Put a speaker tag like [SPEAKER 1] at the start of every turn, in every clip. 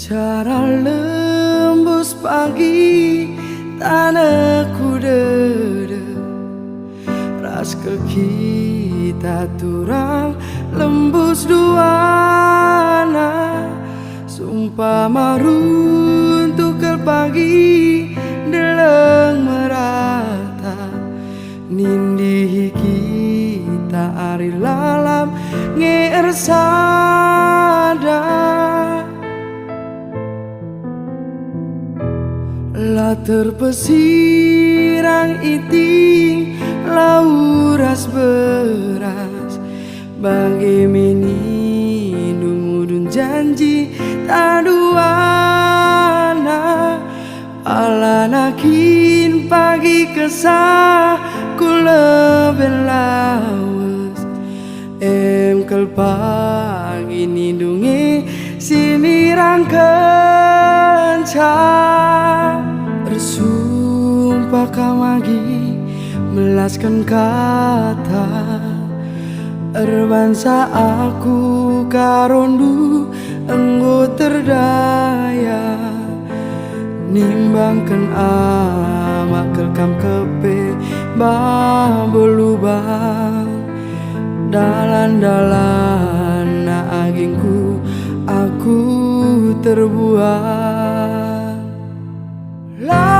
[SPEAKER 1] Cara lembus pagi tanahku dede, ras ke kita turang lembus duana, sumpah maruntuk ke pagi deleng merata, nindi kita ari lalam ngersada. La terpesirang iting lauras beras, bagi minum janji taduana, alanakin pagi kesah kuleben lawas, kel pagi nindungi sinirang kencang. Bersumpah kamagi melaskan kata, erbangsa aku karondu enggo terdaya, nimbangkan amak kelkam kepe babelubang, dalan-dalan na agingku aku terbuang. La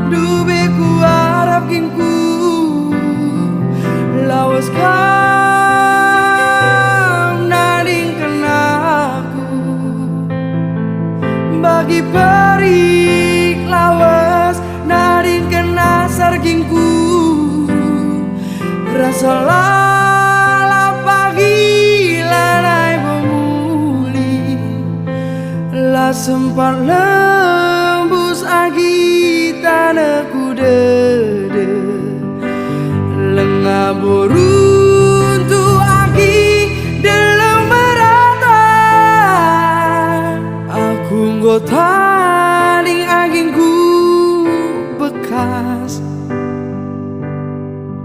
[SPEAKER 1] dube ku arap gingku lawas kam nading kenaku, bagi perik lawas nading kena sargingku, rasa lala pagi lanai memuli, la sempat lembus agi tanahku dede, lengah beruntu agi dalam merata, aku nggotaling agingku bekas,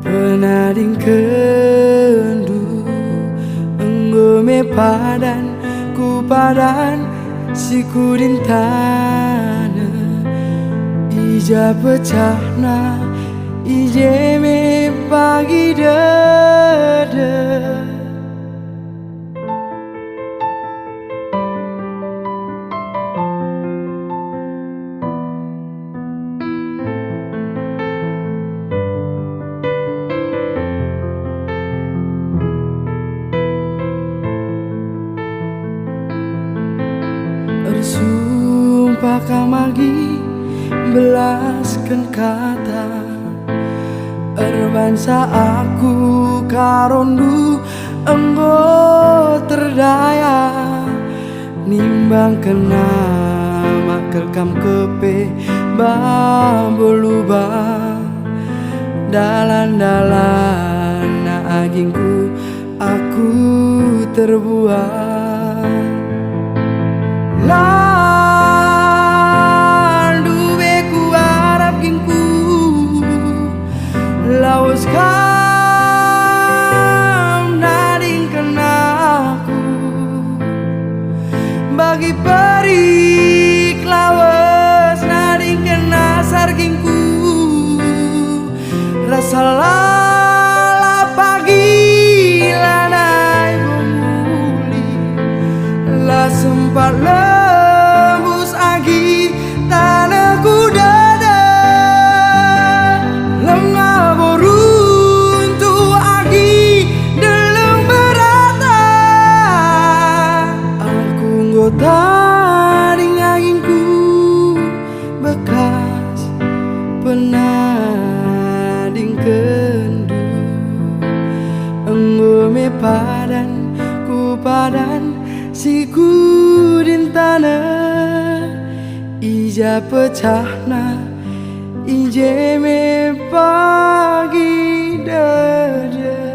[SPEAKER 1] penading kendu enggome padan ku padan siku dintana, ija pecahna ije me pagi dede. Bersumpah kamagi belaskan kata, erbangsa aku karondu enggo terdaya, nimbang kena makelkam kepe babelubang, dalan-dalan na agingku aku terbuang. Dube ku arap gingku lawas kam nading kenaku, bagi perik lawas nading kena sargingku, rasa lala pagi lanai memuli, la sempat lembus agi tanahku dede, lengah beruntu agi dalam merata, aku nggotaling agingku bekas, penading kendu enggome padan ku padan siku dintana, ija pecahna ije me pagi dede.